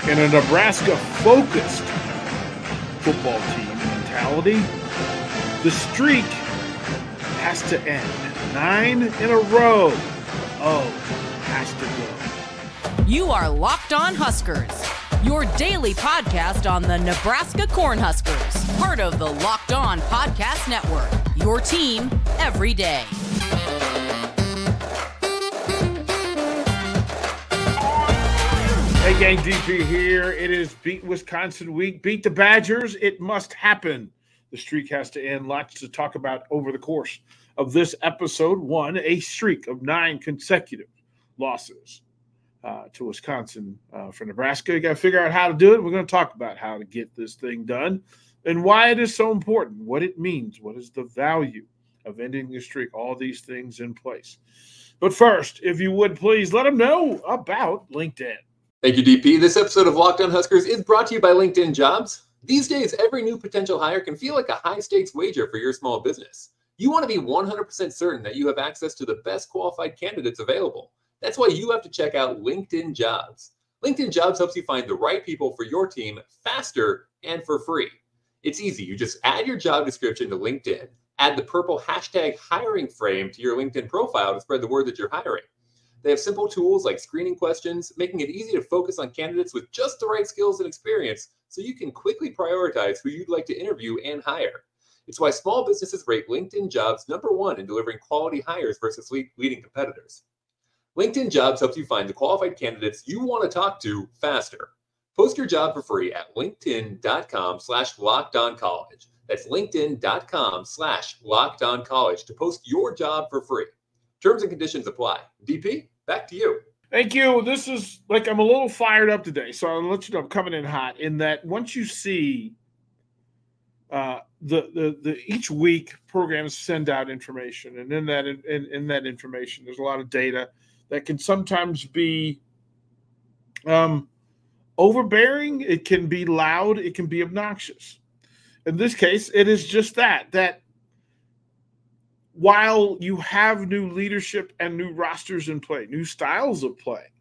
In a Nebraska-focused football team mentality, the streak has to end. 9 in a row. Has to go. You are Locked On Huskers, your daily podcast on the Nebraska Cornhuskers, part of the Locked On Podcast Network, your team every day. Hey gang, DP here. It is Beat Wisconsin week. Beat the Badgers. It must happen. The streak has to end. Lots to talk about over the course of this episode. One, a streak of 9 consecutive losses to Wisconsin for Nebraska. You got to figure out how to do it. We're going to talk about how to get this thing done and why it is so important, what it means, what is the value of ending the streak, all these things in place. But first, if you would please let them know about LinkedIn. Thank you, DP. This episode of Locked On Huskers is brought to you by LinkedIn Jobs. These days, every new potential hire can feel like a high-stakes wager for your small business. You want to be 100% certain that you have access to the best qualified candidates available. That's why you have to check out LinkedIn Jobs. LinkedIn Jobs helps you find the right people for your team faster and for free. It's easy. You just add your job description to LinkedIn, add the purple hashtag hiring frame to your LinkedIn profile to spread the word that you're hiring. They have simple tools like screening questions, making it easy to focus on candidates with just the right skills and experience so you can quickly prioritize who you'd like to interview and hire. It's why small businesses rate LinkedIn Jobs #1 in delivering quality hires versus leading competitors. LinkedIn Jobs helps you find the qualified candidates you want to talk to faster. Post your job for free at linkedin.com/lockedoncollege. That's linkedin.com/lockedoncollege to post your job for free. Terms and conditions apply. DP, back to you. Thank you. This is like I'm a little fired up today, so I'll let you know I'm coming in hot. In that, once you see the each week programs send out information, and in that information, there's a lot of data that can sometimes be overbearing. It can be loud. It can be obnoxious. In this case, it is just that. While you have new leadership and new rosters in play, new styles of play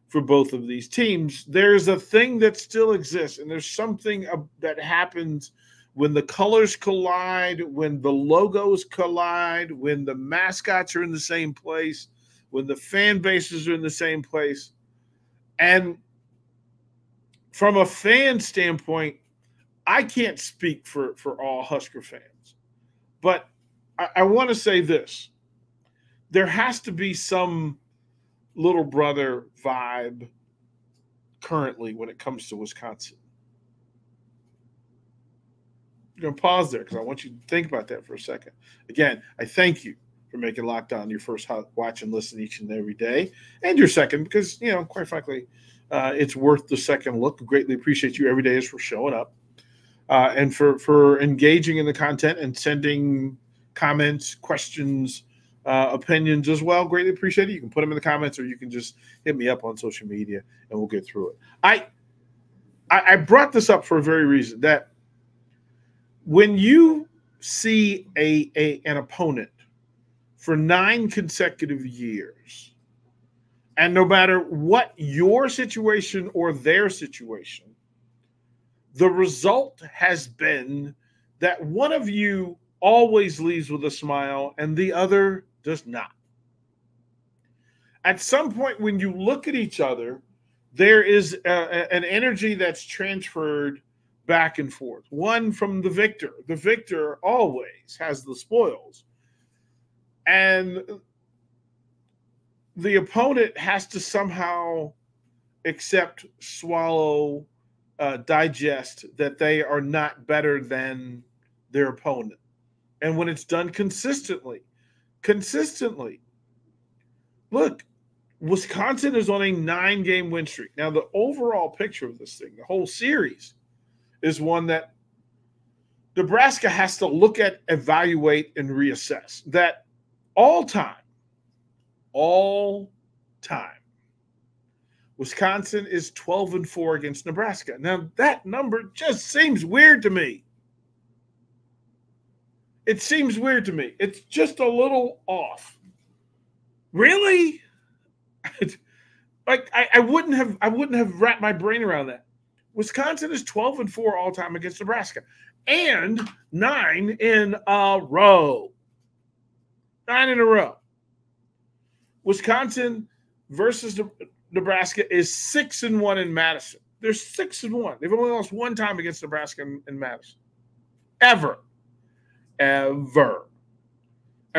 for both of these teams, there's a thing that still exists, and there's something that happens when the colors collide, when the logos collide, when the mascots are in the same place, when the fan bases are in the same place. And from a fan standpoint, I can't speak for all Husker fans, but I want to say this. There has to be some little brother vibe currently when it comes to Wisconsin. I'm going to pause there because I want you to think about that for a second. Again, I thank you for making Locked On your first watch and listen each and every day, and your second because, quite frankly, it's worth the second look. Greatly appreciate you every day for showing up and for engaging in the content and sending comments, questions, opinions as well. Greatly appreciate it. You can put them in the comments or you can just hit me up on social media and we'll get through it. I brought this up for a very reason, that when you see an opponent for 9 consecutive years, and no matter what your situation or their situation, the result has been that one of you always leaves with a smile and the other does not. At some point when you look at each other, there is an energy that's transferred back and forth. One from the victor. The victor always has the spoils. And the opponent has to somehow accept, swallow, digest that they are not better than their opponent. And when it's done consistently, look, Wisconsin is on a 9-game win streak. Now, the overall picture of this thing, the whole series, is one that Nebraska has to look at, evaluate, and reassess. That all time, Wisconsin is 12-4 against Nebraska. Now, that number just seems weird to me. It seems weird to me. It's just a little off. Really? Like I wouldn't have wrapped my brain around that. Wisconsin is 12-4 all time against Nebraska, and 9 in a row. 9 in a row. Wisconsin versus Nebraska is 6-1 in Madison. They're 6-1. They've only lost one time against Nebraska in Madison. Ever. And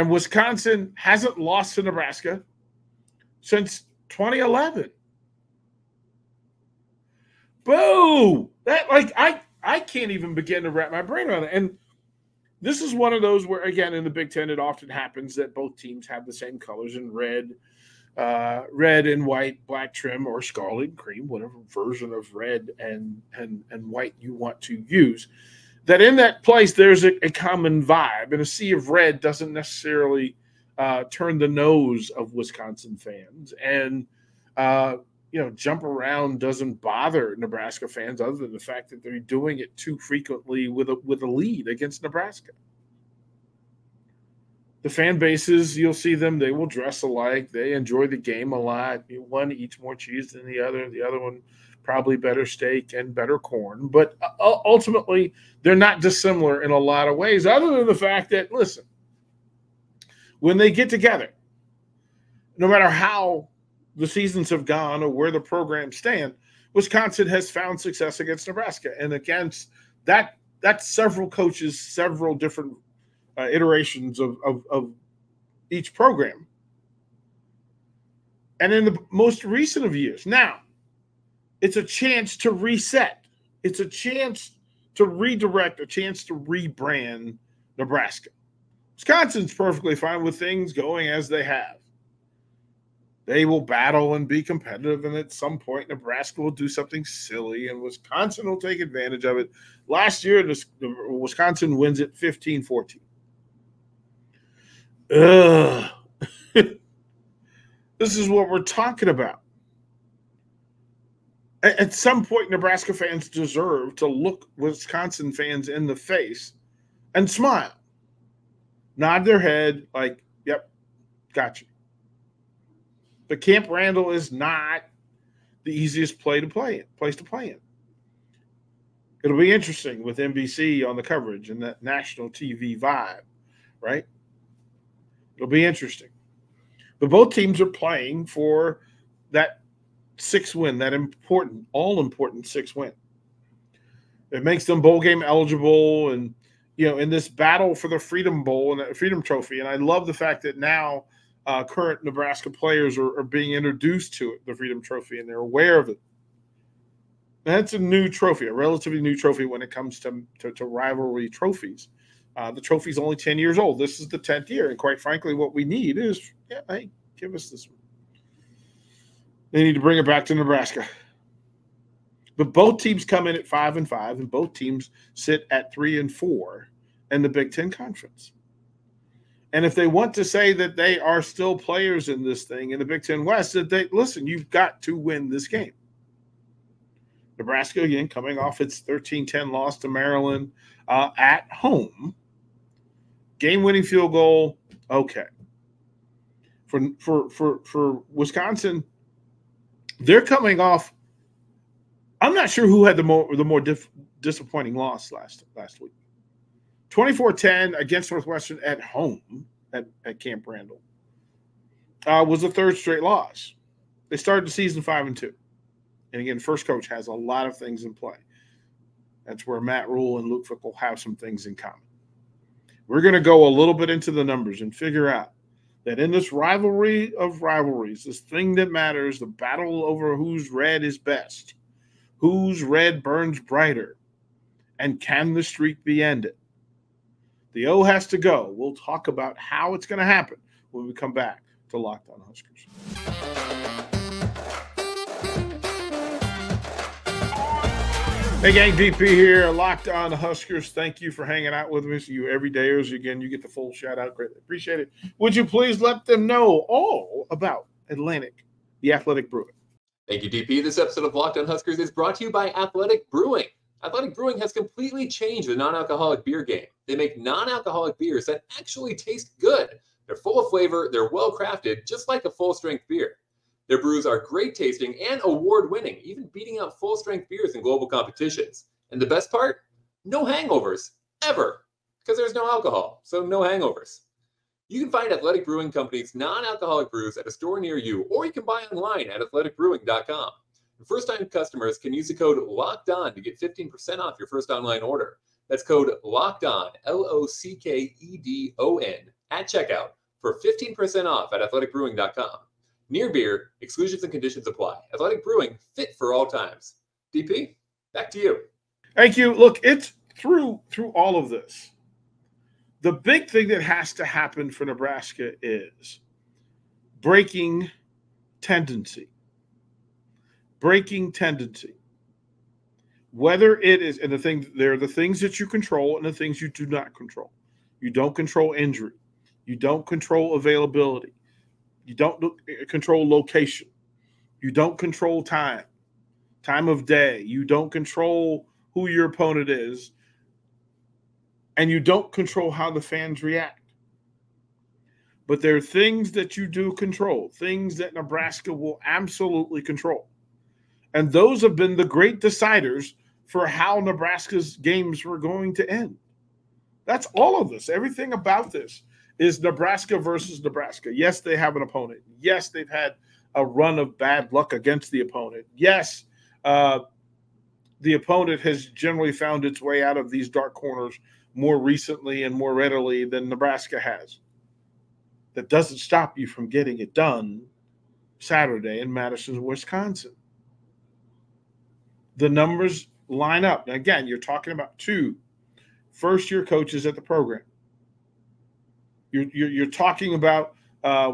Wisconsin hasn't lost to Nebraska since 2011. Boo! That, like, I can't even begin to wrap my brain around it. And this is one of those where, again, in the Big Ten, it often happens that both teams have the same colors in red and white, black trim, or scarlet and cream, whatever version of red and white you want to use. That in that place, there's a common vibe, and a sea of red doesn't necessarily turn the nose of Wisconsin fans. And, jump around doesn't bother Nebraska fans, other than the fact that they're doing it too frequently with a lead against Nebraska. The fan bases, you'll see them, they will dress alike. They enjoy the game a lot. One eats more cheese than the other. The other one probably better steak and better corn. But ultimately, they're not dissimilar in a lot of ways, other than the fact that, listen, when they get together, no matter how the seasons have gone or where the programs stand, Wisconsin has found success against Nebraska. And against that's several coaches, several different iterations of each program. And in the most recent of years, now, it's a chance to reset. It's a chance to redirect, a chance to rebrand Nebraska. Wisconsin's perfectly fine with things going as they have. They will battle and be competitive, and at some point, Nebraska will do something silly, and Wisconsin will take advantage of it. Last year, Wisconsin wins it 15-14. This is what we're talking about. At some point, Nebraska fans deserve to look Wisconsin fans in the face and smile. Nod their head like, yep, got you. But Camp Randall is not the easiest place to play in. It'll be interesting with NBC on the coverage and that national TV vibe, right? It'll be interesting. But both teams are playing for that 6 win, that all-important 6 win. It makes them bowl game eligible, and in this battle for the Freedom Bowl and the Freedom Trophy. And I love the fact that now current Nebraska players are being introduced to it, the Freedom Trophy, and they're aware of it. And that's a new trophy, a relatively new trophy when it comes to rivalry trophies. The trophy's only 10 years old. This is the 10th year, and quite frankly, what we need is, hey, give us this one. They need to bring it back to Nebraska. But both teams come in at 5-5, and both teams sit at 3-4 in the Big Ten Conference. And if they want to say that they are still players in this thing in the Big Ten West, that listen, you've got to win this game. Nebraska, again, coming off its 13-10 loss to Maryland at home. Game-winning field goal, okay. For Wisconsin, they're coming off. I'm not sure who had the more disappointing loss last week. 24-10 against Northwestern at home at Camp Randall was the third straight loss. They started the season 5-2. And again, first coach has a lot of things in play. That's where Matt Rhule and Luke Fickell have some things in common. We're going to go a little bit into the numbers and figure out that in this rivalry of rivalries, this thing that matters, the battle over whose red is best, whose red burns brighter, and can the streak be ended? The O has to go. We'll talk about how it's going to happen when we come back to Locked On Huskers. Hey, gang, DP here, Locked On Huskers. Thank you for hanging out with us. You everydayers, again, you get the full shout-out. Greatly appreciate it. Would you please let them know all about Atlantic, the Athletic Brewing? Thank you, DP. This episode of Locked On Huskers is brought to you by Athletic Brewing. Athletic Brewing has completely changed the non-alcoholic beer game. They make non-alcoholic beers that actually taste good. They're full of flavor, they're well-crafted, just like a full-strength beer. Their brews are great tasting and award-winning, even beating out full-strength beers in global competitions. And the best part? No hangovers, ever, because there's no alcohol, so no hangovers. You can find Athletic Brewing Company's non-alcoholic brews at a store near you, or you can buy online at athleticbrewing.com. First-time customers can use the code LOCKEDON to get 15% off your first online order. That's code LOCKEDON, LOCKEDON, at checkout for 15% off at athleticbrewing.com. Near beer, exclusions and conditions apply. Athletic Brewing, fit for all times. DP, back to you. Thank you. Look, it's through all of this. The big thing that has to happen for Nebraska is breaking tendency. Breaking tendency. Whether it is, and there are the things that you control and the things you do not control. You don't control injury. You don't control availability. You don't control location. You don't control time of day. You don't control who your opponent is. And you don't control how the fans react. But there are things that you do control, things that Nebraska will absolutely control. And those have been the great deciders for how Nebraska's games were going to end. That's all of this. Everything about this is Nebraska versus Nebraska. Yes, they have an opponent. Yes, they've had a run of bad luck against the opponent. Yes, the opponent has generally found its way out of these dark corners more recently and more readily than Nebraska has. That doesn't stop you from getting it done Saturday in Madison, Wisconsin. The numbers line up. Now, again, you're talking about two first-year coaches at the program. You're talking about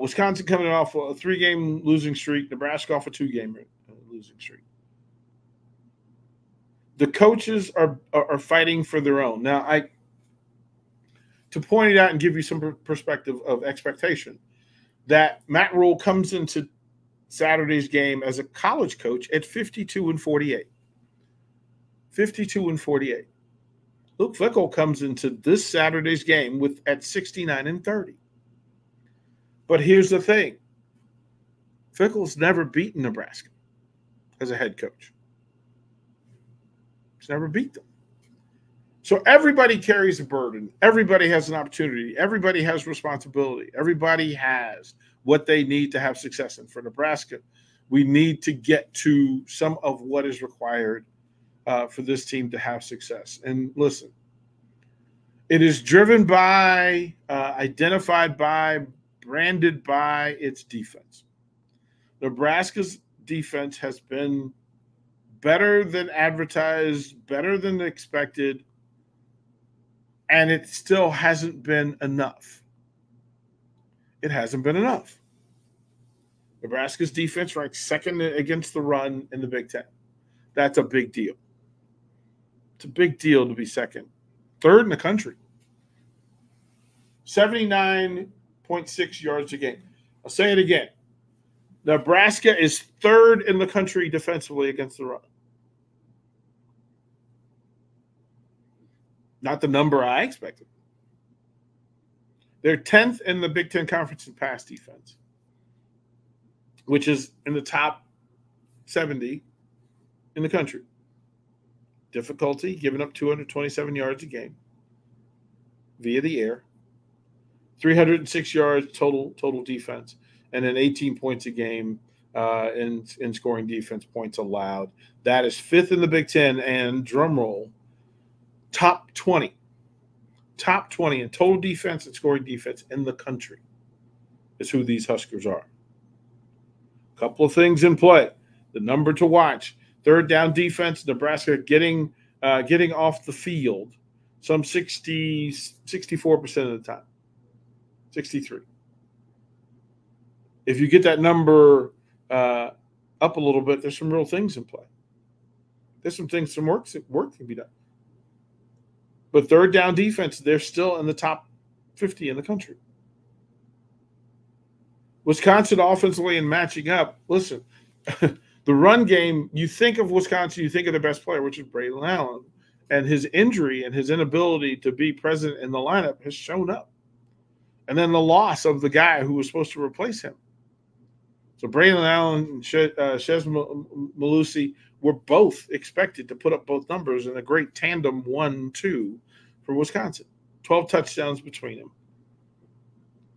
Wisconsin coming off a 3-game losing streak, Nebraska off a 2-game losing streak. The coaches are fighting for their own. Now, to point it out and give you some perspective of expectation, that Matt Rhule comes into Saturday's game as a college coach at 52-48. 52-48. Luke Fickell comes into this Saturday's game at 69-30. But here's the thing. Fickell's never beaten Nebraska as a head coach. He's never beat them. So everybody carries a burden. Everybody has an opportunity. Everybody has responsibility. Everybody has what they need to have success. And for Nebraska, we need to get to some of what is required for this team to have success. And listen, it is driven by, identified by, branded by its defense. Nebraska's defense has been better than advertised, better than expected, and it still hasn't been enough. It hasn't been enough. Nebraska's defense ranks second against the run in the Big Ten. That's a big deal. It's a big deal to be second. Third in the country. 79.6 yards a game. I'll say it again. Nebraska is third in the country defensively against the run. Not the number I expected. They're 10th in the Big Ten Conference in pass defense, which is in the top 70 in the country. Difficulty, giving up 227 yards a game via the air, 306 yards total defense, and then 18 points a game in scoring defense points allowed. That is fifth in the Big Ten, and drum roll, top 20 in total defense and scoring defense in the country is who these Huskers are. A couple of things in play. The number to watch. Third down defense, Nebraska getting off the field some 64% of the time. 63. If you get that number up a little bit, there's some real things in play. There's some work can be done. But third down defense, they're still in the top 50 in the country. Wisconsin offensively and matching up. Listen, the run game, you think of Wisconsin, you think of the best player, which is Braylon Allen. And his injury and his inability to be present in the lineup has shown up. And then the loss of the guy who was supposed to replace him So Braylon Allen and Chez Malusi were both expected to put up both numbers in a great tandem 1-2 for Wisconsin. 12 touchdowns between them.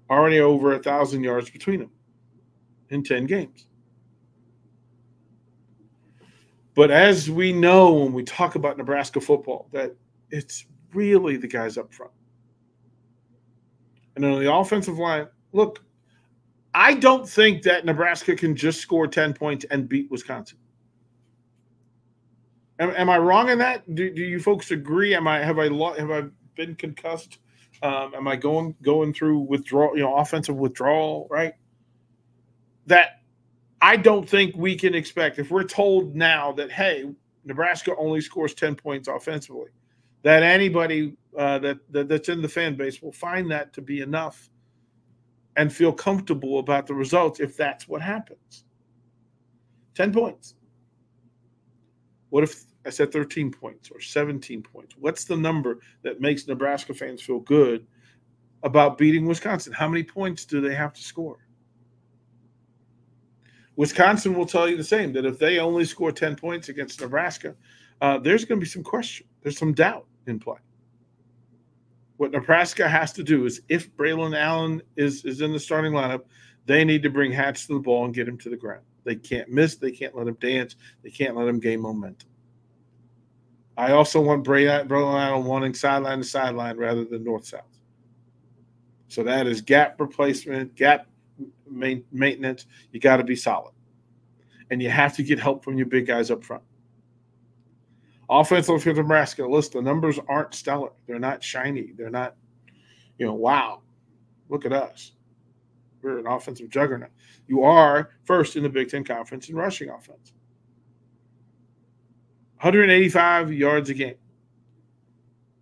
Already over 1,000 yards between them in 10 games. But as we know when we talk about Nebraska football, that it's really the guys up front. And on the offensive line, look, I don't think that Nebraska can just score 10 points and beat Wisconsin. Am I wrong in that? Do you folks agree? Have I been concussed? Am I going through withdrawal, offensive withdrawal, right? That I don't think we can expect, if we're told now that, hey, Nebraska only scores 10 points offensively, that anybody that's in the fan base will find that to be enough and feel comfortable about the results if that's what happens. 10 points. What if I said 13 points or 17 points? What's the number that makes Nebraska fans feel good about beating Wisconsin? How many points do they have to score? Wisconsin will tell you the same, that if they only score 10 points against Nebraska, there's going to be some question. There's some doubt in play. What Nebraska has to do is, if Braylon Allen is in the starting lineup, they need to bring Hatch to the ball and get him to the ground. They can't miss. They can't let him dance. They can't let him gain momentum. I also want Braylon Allen wanting sideline to sideline rather than north-south. So that is gap replacement, gap maintenance. You got to be solid. And you have to get help from your big guys up front. Offensively for Nebraska, listen, the numbers aren't stellar. They're not shiny. They're not, wow, look at us. We're an offensive juggernaut. You are first in the Big Ten Conference in rushing offense. 185 yards a game.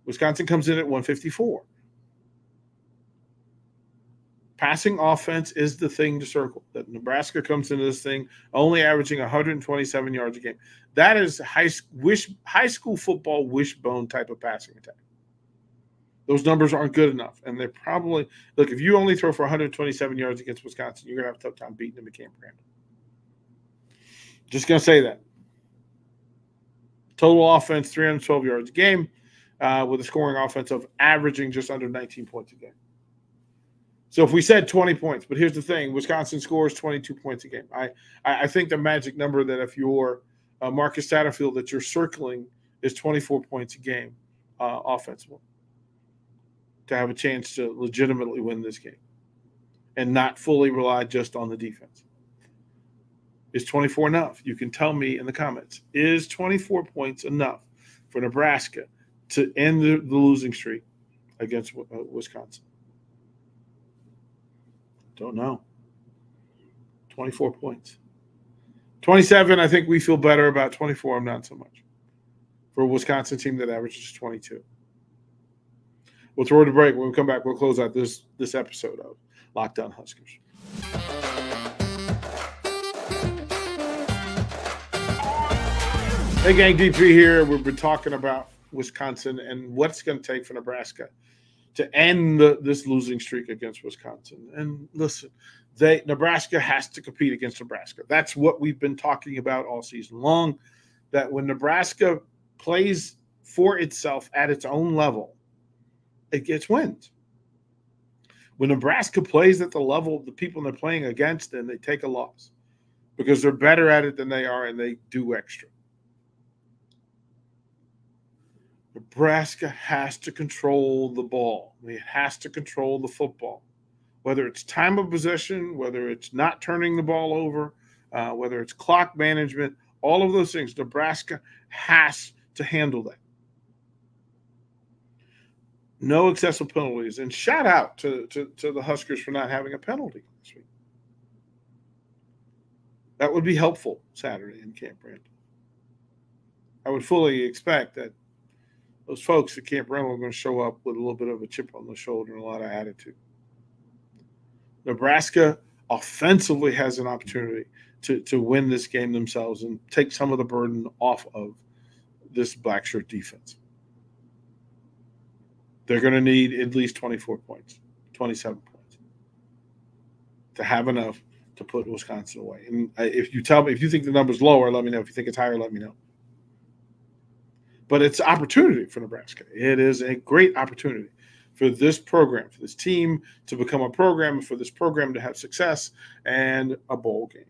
Wisconsin comes in at 154. Passing offense is the thing to circle. That Nebraska comes into this thing only averaging 127 yards a game. That is high school football wishbone type of passing attack. Those numbers aren't good enough. And they're probably – look, if you only throw for 127 yards against Wisconsin, you're going to have a tough time beating them at Camp Randall. Just going to say that. Total offense, 312 yards a game with a scoring offense of averaging just under 19 points a game. So if we said 20 points, but here's the thing, Wisconsin scores 22 points a game. I think the magic number that if you're Marcus Satterfield that you're circling is 24 points a game offensively to have a chance to legitimately win this game and not fully rely just on the defense. Is 24 enough? You can tell me in the comments. Is 24 points enough for Nebraska to end the losing streak against Wisconsin? Don't know. 24 points. 27, I think we feel better about. 24, I'm not so much. For a Wisconsin team that averages 22. We'll throw it a break. When we come back, we'll close out this episode of Locked On Huskers. Hey, gang, DP here. We've been talking about Wisconsin and what it's going to take for Nebraska to end this losing streak against Wisconsin. And listen, Nebraska has to compete against Nebraska. That's what we've been talking about all season long, that when Nebraska plays for itself at its own level, it gets wins. When Nebraska plays at the level of the people they're playing against, then they take a loss because they're better at it than they are and they do extra. Nebraska has to control the ball. It has to control the football, whether it's time of possession, whether it's not turning the ball over, whether it's clock management, all of those things. Nebraska has to handle that. No excessive penalties. And shout out to the Huskers for not having a penalty this week. That would be helpful Saturday in Camp Randall. I would fully expect that those folks at Camp Randall are going to show up with a little bit of a chip on the shoulder and a lot of attitude. Nebraska offensively has an opportunity to win this game themselves and take some of the burden off of this black shirt defense. They're going to need at least 24 points, 27 points to have enough to put Wisconsin away. And if you think the number's lower, let me know. If you think it's higher, let me know. But it's opportunity for Nebraska. It is a great opportunity for this program, for this team to become a program, for this program to have success and a bowl game.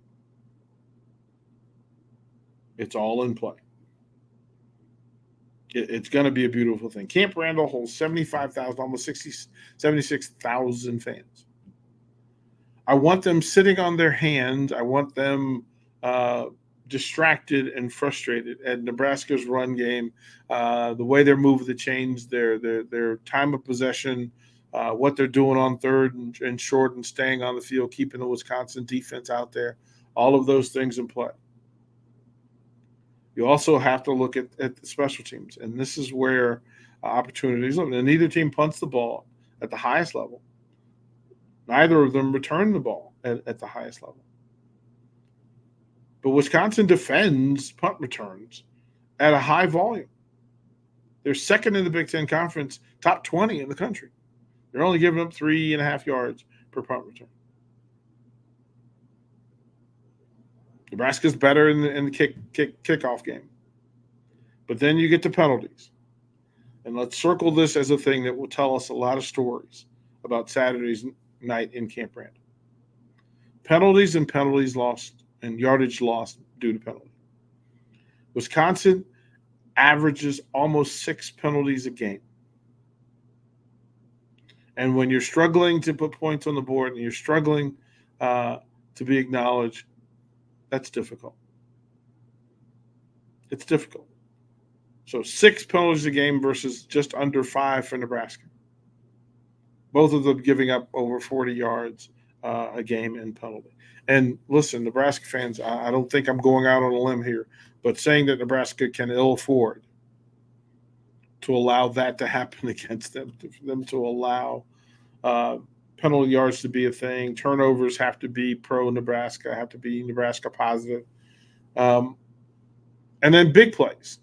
It's all in play. It's going to be a beautiful thing. Camp Randall holds 75,000, almost 76,000 fans. I want them sitting on their hands. I want them distracted and frustrated at Nebraska's run game, the way they're moving the chains, their time of possession, what they're doing on third and short and staying on the field, keeping the Wisconsin defense out there, all of those things in play. You also have to look at the special teams, and this is where opportunities live. And neither team punts the ball at the highest level. Neither of them return the ball at the highest level. But Wisconsin defends punt returns at a high volume. They're second in the Big Ten Conference, top 20 in the country. They're only giving up 3.5 yards per punt return. Nebraska's better in the kickoff game. But then you get to penalties. And let's circle this as a thing that will tell us a lot of stories about Saturday's night in Camp Randall. Penalties and penalties lost and yardage lost due to penalty. Wisconsin averages almost 6 penalties a game. And when you're struggling to put points on the board and you're struggling to be acknowledged, that's difficult. It's difficult. So 6 penalties a game versus just under 5 for Nebraska. Both of them giving up over 40 yards a game in penalty. And listen, Nebraska fans, I don't think I'm going out on a limb here, but saying that Nebraska can ill afford to allow that to happen against them, for them to allow penalty yards to be a thing, turnovers have to be pro-Nebraska, have to be Nebraska positive, and then big plays.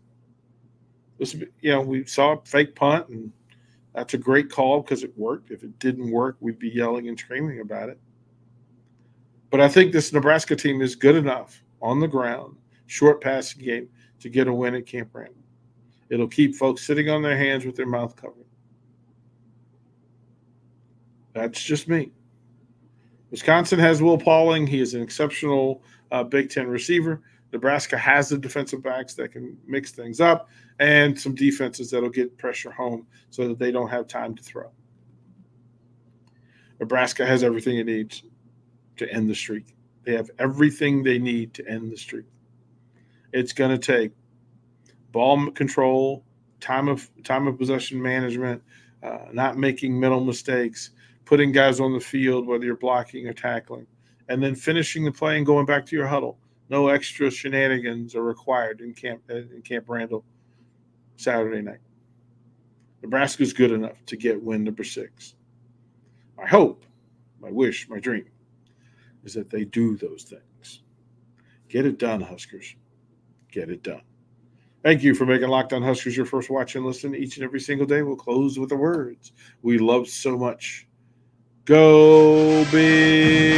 We saw a fake punt, and that's a great call because it worked. If it didn't work, we'd be yelling and screaming about it. But I think this Nebraska team is good enough on the ground, short passing game, to get a win at Camp Randall. It'll keep folks sitting on their hands with their mouth covered. That's just me. Wisconsin has Will Pauling. He is an exceptional Big Ten receiver. Nebraska has the defensive backs that can mix things up and some defenses that'll get pressure home so that they don't have time to throw. Nebraska has everything it needs to end the streak. They have everything they need to end the streak. It's going to take ball control, time of possession management, not making mental mistakes, putting guys on the field, whether you're blocking or tackling, and then finishing the play and going back to your huddle. No extra shenanigans are required in Camp Randall Saturday night. Nebraska's good enough to get win number 6. My hope, my wish, my dream is that they do those things. Get it done, Huskers. Get it done. Thank you for making Locked On Huskers your first watch and listen each and every single day. We'll close with the words we love so much. Go Big!